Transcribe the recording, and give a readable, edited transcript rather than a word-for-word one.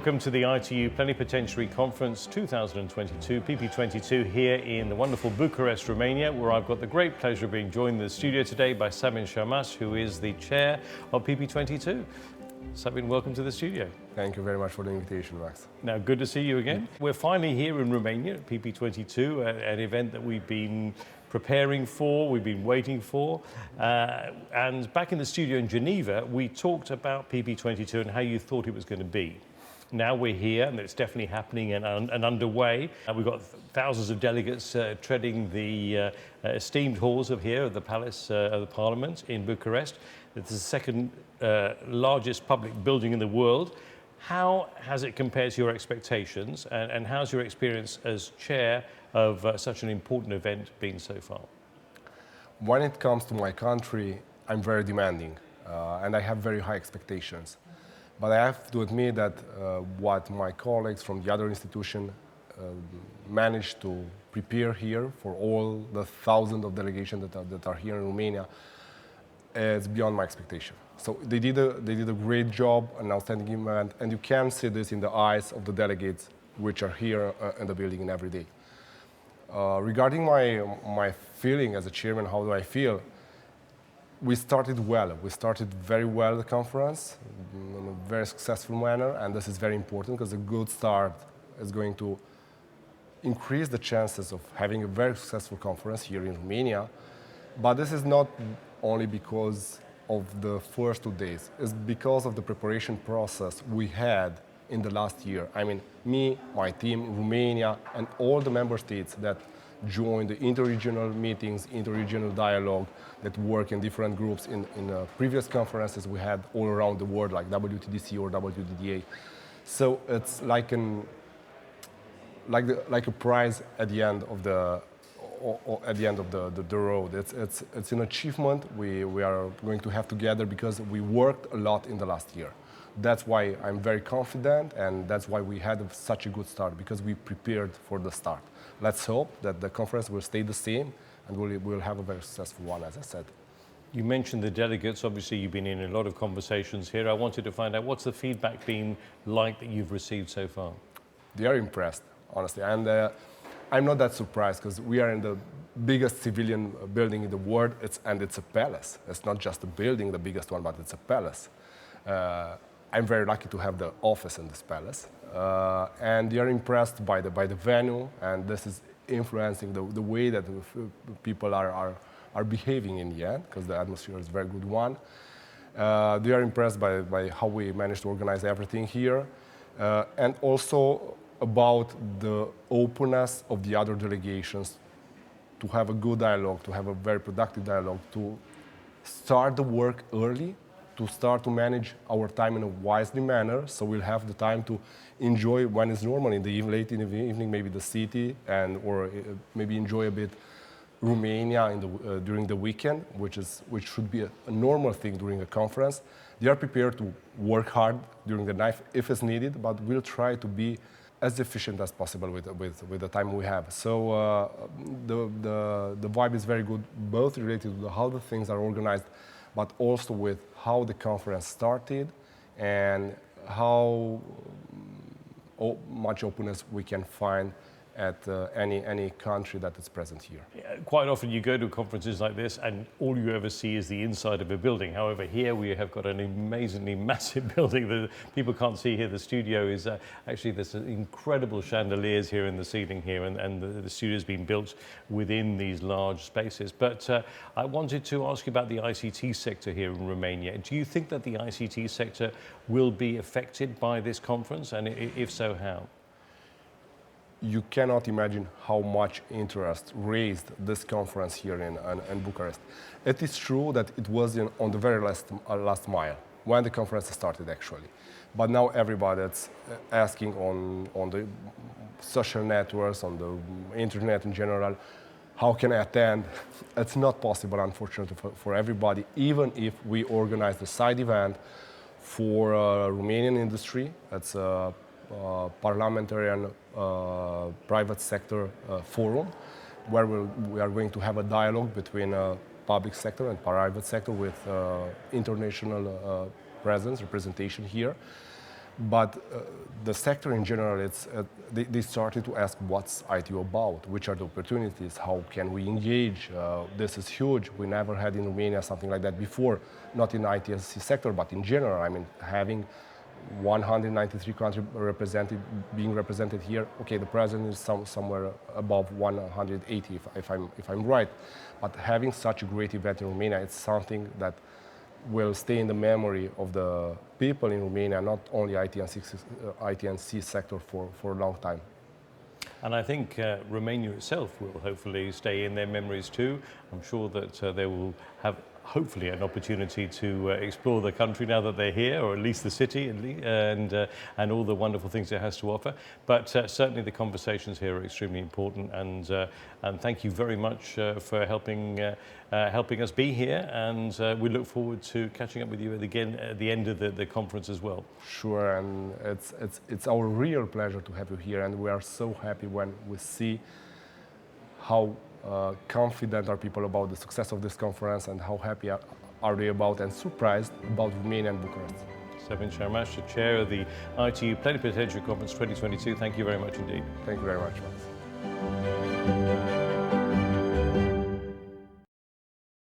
welcome to the ITU Plenipotentiary Conference 2022, PP22, here in the wonderful Bucharest, Romania, where I've got the great pleasure of being joined in the studio today by Sabin Șarmaș, who is the chair of PP22. Sabin, welcome to the studio. Thank you very much for the invitation, Max. Now, good to see you again. We're finally here in Romania at PP22, an event that we've been preparing for, we've been waiting for. And back in the studio in Geneva, we talked about PP22 and how you thought it was going to be. Now we're here and it's definitely happening and underway. We've got thousands of delegates treading the esteemed halls of here, of the Palace of the Parliament in Bucharest. It's the second largest public building in the world. How has it compared to your expectations, and how's your experience as chair of such an important event been so far? When it comes to my country, I'm very demanding and I have very high expectations. But I have to admit that what my colleagues from the other institution managed to prepare here for all the thousands of delegations that are here in Romania is beyond my expectation. So they did a great job, an outstanding event, and you can see this in the eyes of the delegates which are here in the building every day. Regarding my feeling as a chairman, how do I feel? We started well. We started very well the conference in a very successful manner, and this is very important because a good start is going to increase the chances of having a very successful conference here in Romania. But this is not only because of the first 2 days. It's because of the preparation process we had in the last year. I mean, me, my team, Romania, and all the member states that joined the interregional meetings, interregional dialogue, that work in different groups in previous conferences we had all around the world, like WTDC or WTDA. So it's like a prize at the end of the road. It's an achievement we are going to have together because we worked a lot in the last year. That's why I'm very confident, and that's why we had such a good start, because we prepared for the start. Let's hope that the conference will stay the same and we'll have a very successful one, as I said. You mentioned the delegates. Obviously, you've been in a lot of conversations here. I wanted to find out, what's the feedback been like that you've received so far? They are impressed, honestly. And I'm not that surprised, because we are in the biggest civilian building in the world, and it's a palace. It's not just a building, the biggest one, but it's a palace. I'm very lucky to have the office in this palace. And they are impressed by the venue, and this is influencing the way that people are behaving in the end, because the atmosphere is a very good one. They are impressed by how we managed to organize everything here, and also about the openness of the other delegations to have a good dialogue, to have a very productive dialogue, to start the work early, to start to manage our time in a wisely manner, so we'll have the time to enjoy when it's normal in the late in the evening, maybe the city, or maybe enjoy a bit Romania during the weekend, which should be a normal thing during a conference. They are prepared to work hard during the night if it's needed, but we'll try to be as efficient as possible with the time we have. So the vibe is very good, both related to how the things are organized, but also with how the conference started and how much openness we can find at any country that is present here. Yeah, quite often you go to conferences like this and all you ever see is the inside of a building. However, here we have got an amazingly massive building that people can't see here. The studio is actually, there's incredible chandeliers here in the ceiling here, and the studio has been built within these large spaces. But I wanted to ask you about the ICT sector here in Romania. Do you think that the ICT sector will be affected by this conference, and if so, how? You cannot imagine how much interest raised this conference here in Bucharest. It is true that it was on the very last mile when the conference started, actually. But now everybody's asking on the social networks, on the internet in general, how can I attend? It's not possible, unfortunately, for everybody, even if we organize a side event for Romanian industry. It's a parliamentary and private sector forum, where we are going to have a dialogue between public sector and private sector with international presence, representation here. But the sector in general, they started to ask what's IT about, which are the opportunities, how can we engage, this is huge, we never had in Romania something like that before, not in the ITSC sector, but in general. I mean, having 193 countries being represented here, okay, the president is somewhere above 180 if I'm right, but having such a great event in Romania, it's something that will stay in the memory of the people in Romania, not only IT&C sector for a long time. And I think Romania itself will hopefully stay in their memories too. I'm sure that they will have hopefully an opportunity to explore the country now that they're here, or at least the city, and all the wonderful things it has to offer. But certainly the conversations here are extremely important, and thank you very much for helping us be here, and we look forward to catching up with you again at the end of the conference as well. Sure, and it's our real pleasure to have you here, and we are so happy when we see how confident are people about the success of this conference, and how happy are they about and surprised about Romania and Bucharest. Seven Sharmash, the chair of the ITU Plenipotentiary Conference 2022. Thank you very much indeed. Thank you very much, Max.